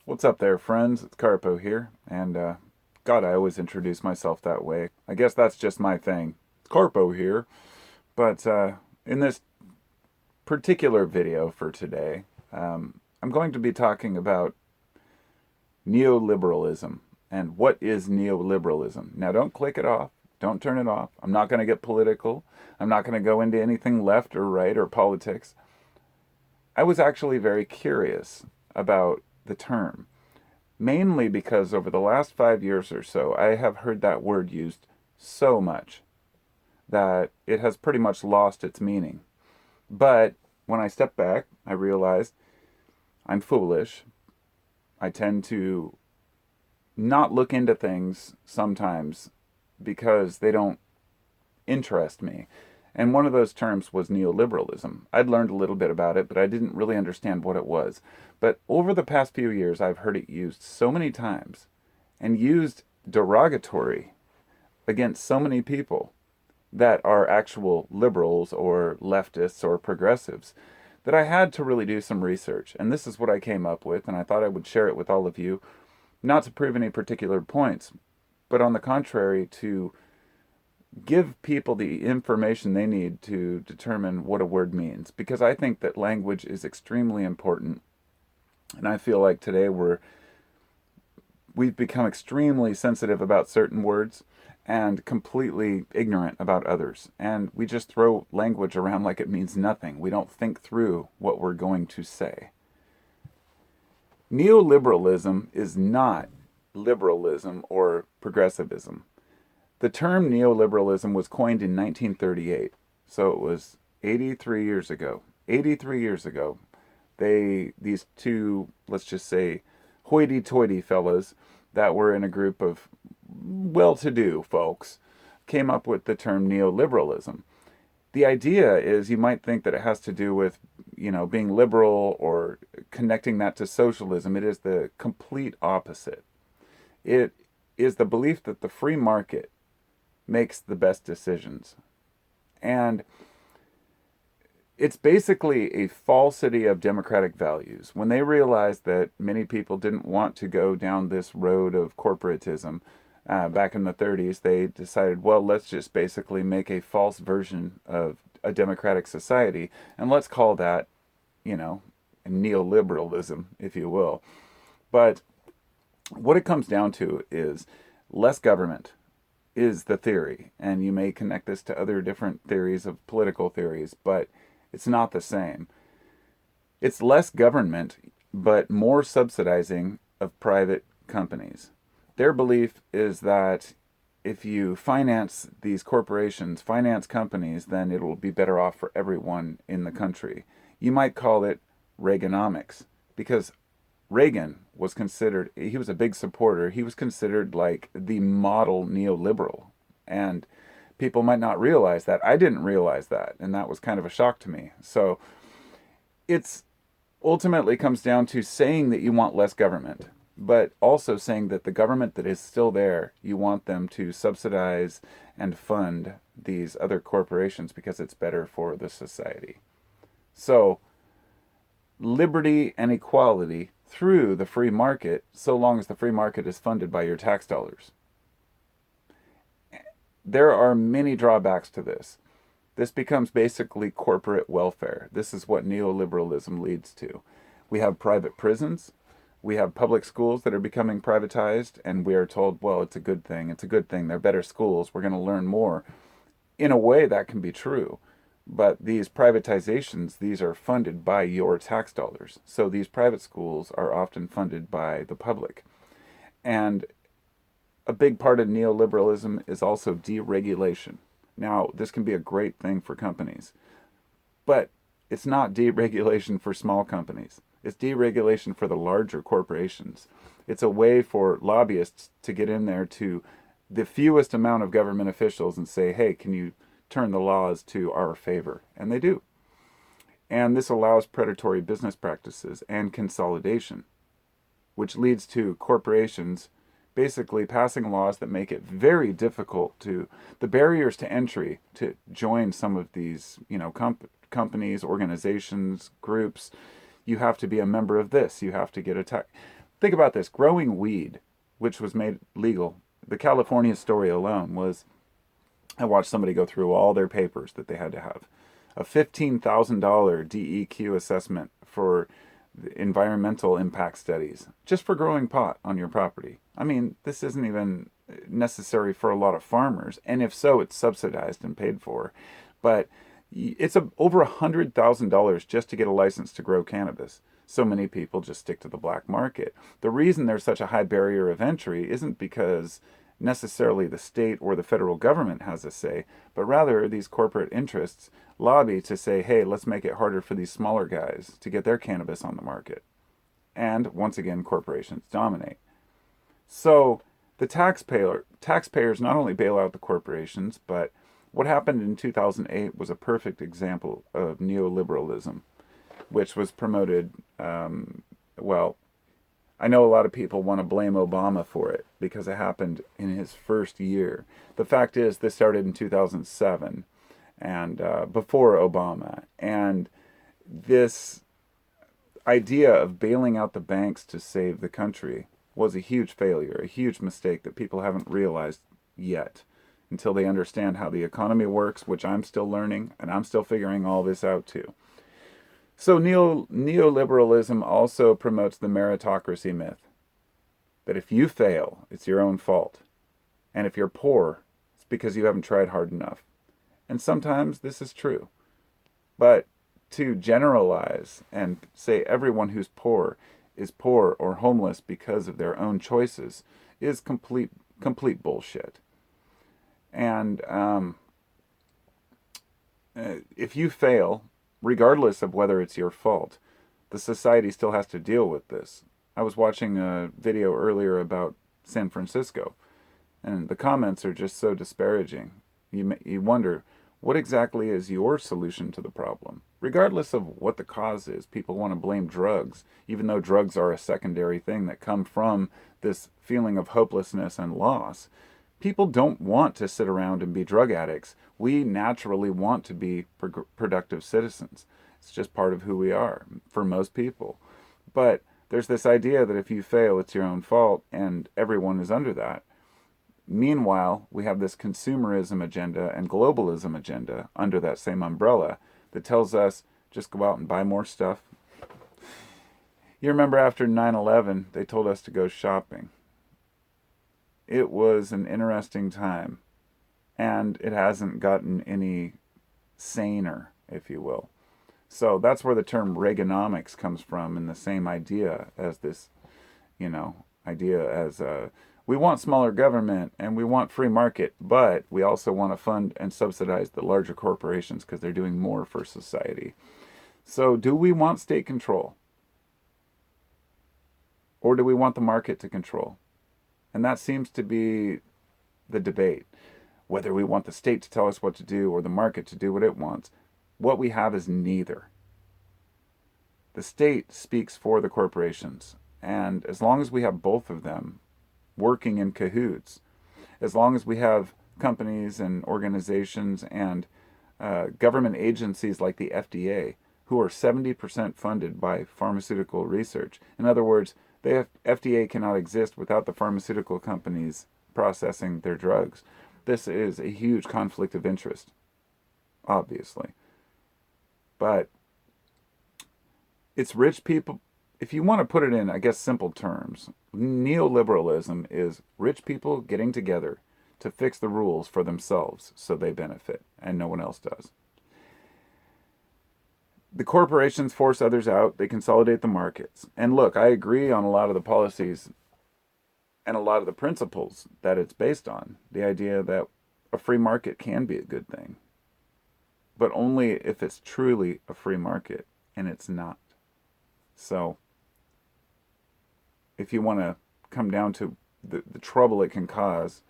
What's up there, friends? It's Carpo here, and God, I always introduce myself that way. I guess that's just my thing. It's Carpo here, but in this particular video for today, I'm going to be talking about neoliberalism and what is neoliberalism. Now, don't click it off. Don't turn it off. I'm not going to get political. I'm not going to go into anything left or right or politics. I was actually very curious about the term, mainly because over the last 5 years or so, I have heard that word used so much that it has pretty much lost its meaning. But when I step back, I realized I'm foolish. I tend to not look into things sometimes because they don't interest me. And one of those terms was neoliberalism. I'd learned a little bit about it, but I didn't really understand what it was. But over the past few years, I've heard it used so many times and used derogatory against so many people that are actual liberals or leftists or progressives that I had to really do some research. And this is what I came up with, and I thought I would share it with all of you, not to prove any particular points, but on the contrary, to give people the information they need to determine what a word means. Because I think that language is extremely important. And I feel like today we've become extremely sensitive about certain words and completely ignorant about others. And we just throw language around like it means nothing. We don't think through what we're going to say. Neoliberalism is not liberalism or progressivism. The term neoliberalism was coined in 1938, so it was 83 years ago. 83 years ago, these two, let's just say, hoity-toity fellas that were in a group of well-to-do folks came up with the term neoliberalism. The idea is you might think that it has to do with, being liberal or connecting that to socialism. It is the complete opposite. It is the belief that the free market makes the best decisions. And it's basically a falsity of democratic values. When they realized that many people didn't want to go down this road of corporatism back in the 30s, they decided, well, let's just basically make a false version of a democratic society, and let's call that, neoliberalism, if you will. But what it comes down to is less government is the theory, and you may connect this to other different theories of political theories, but it's not the same. It's less government, but more subsidizing of private companies. Their belief is that if you finance these corporations, finance companies, then it will be better off for everyone in the country. You might call it Reaganomics, because Reagan was considered, he was a big supporter. He was considered like the model neoliberal. And people might not realize that. I didn't realize that. And that was kind of a shock to me. So it's ultimately comes down to saying that you want less government, but also saying that the government that is still there, you want them to subsidize and fund these other corporations because it's better for the society. So liberty and equality through the free market, so long as the free market is funded by your tax dollars. There are many drawbacks to this. This becomes basically corporate welfare. This is what neoliberalism leads to. We have private prisons. We have public schools that are becoming privatized, and we are told, well, it's a good thing. It's a good thing. They're better schools. We're going to learn more. In a way, that can be true. But these privatizations, these are funded by your tax dollars. So these private schools are often funded by the public. And a big part of neoliberalism is also deregulation. Now, this can be a great thing for companies, but it's not deregulation for small companies. It's deregulation for the larger corporations. It's a way for lobbyists to get in there to the fewest amount of government officials and say, hey, can you turn the laws to our favor? And they do. And this allows predatory business practices and consolidation, which leads to corporations basically passing laws that make it very difficult to, the barriers to entry to join some of these, companies, organizations, groups. You have to be a member of this. You have to get a tax. Think about this. Growing weed, which was made legal, the California story alone was, I watched somebody go through all their papers that they had to have. A $15,000 DEQ assessment for environmental impact studies just for growing pot on your property. I mean, this isn't even necessary for a lot of farmers, and if so, it's subsidized and paid for. But it's over $100,000 just to get a license to grow cannabis. So many people just stick to the black market. The reason there's such a high barrier of entry isn't because necessarily the state or the federal government has a say, but rather these corporate interests lobby to say, hey, let's make it harder for these smaller guys to get their cannabis on the market. And once again, corporations dominate. So the taxpayers not only bail out the corporations, but what happened in 2008 was a perfect example of neoliberalism, which was promoted, well, I know a lot of people want to blame Obama for it because it happened in his first year. The fact is, this started in 2007 and before Obama. And this idea of bailing out the banks to save the country was a huge failure, a huge mistake that people haven't realized yet until they understand how the economy works, which I'm still learning, and I'm still figuring all this out too. So neoliberalism also promotes the meritocracy myth, that if you fail, it's your own fault. And if you're poor, it's because you haven't tried hard enough. And sometimes this is true. But to generalize and say everyone who's poor is poor or homeless because of their own choices is complete bullshit. And if you fail, regardless of whether it's your fault, the society still has to deal with this. I was watching a video earlier about San Francisco, and the comments are just so disparaging. You wonder, what exactly is your solution to the problem? Regardless of what the cause is, people want to blame drugs, even though drugs are a secondary thing that come from this feeling of hopelessness and loss. People don't want to sit around and be drug addicts. We naturally want to be productive citizens. It's just part of who we are for most people. But there's this idea that if you fail, it's your own fault, and everyone is under that. Meanwhile, we have this consumerism agenda and globalism agenda under that same umbrella that tells us just go out and buy more stuff. You remember after 9/11, they told us to go shopping. It was an interesting time, and it hasn't gotten any saner, if you will. So that's where the term Reaganomics comes from, and the same idea as this, idea as we want smaller government and we want free market, but we also want to fund and subsidize the larger corporations because they're doing more for society. So do we want state control? Or do we want the market to control? And that seems to be the debate. Whether we want the state to tell us what to do or the market to do what it wants. What we have is neither. The state speaks for the corporations. And as long as we have both of them working in cahoots, as long as we have companies and organizations and government agencies like the FDA, who are 70% funded by pharmaceutical research. In other words, the FDA cannot exist without the pharmaceutical companies processing their drugs. This is a huge conflict of interest, obviously. But it's rich people. If you want to put it in, I guess, simple terms, neoliberalism is rich people getting together to fix the rules for themselves so they benefit and no one else does. The corporations force others out. They consolidate the markets. And look, I agree on a lot of the policies and a lot of the principles that it's based on. The idea that a free market can be a good thing, but only if it's truly a free market, and it's not. So if you want to come down to the trouble it can cause,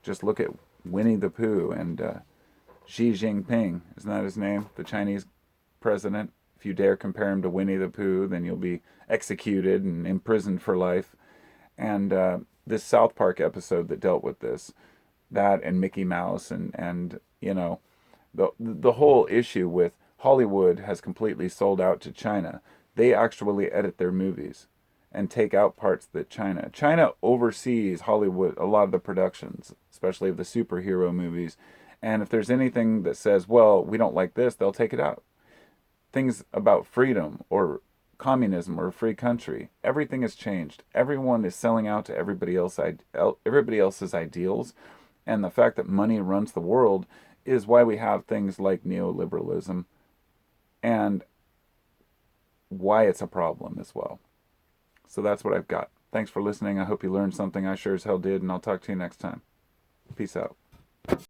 just look at Winnie the Pooh and Xi Jinping. Isn't that his name? The Chinese president. If you dare compare him to Winnie the Pooh, then you'll be executed and imprisoned for life. And this South Park episode that dealt with this, that and Mickey Mouse and the whole issue with Hollywood has completely sold out to China. They actually edit their movies. and take out parts that China oversees Hollywood, a lot of the productions, especially of the superhero movies. And if there's anything that says, well, we don't like this, they'll take it out. Things about freedom or communism or a free country, everything has changed. Everyone is selling out to everybody else's ideals, and the fact that money runs the world is why we have things like neoliberalism, and why it's a problem as well. So that's what I've got. Thanks for listening. I hope you learned something. I sure as hell did, and I'll talk to you next time. Peace out.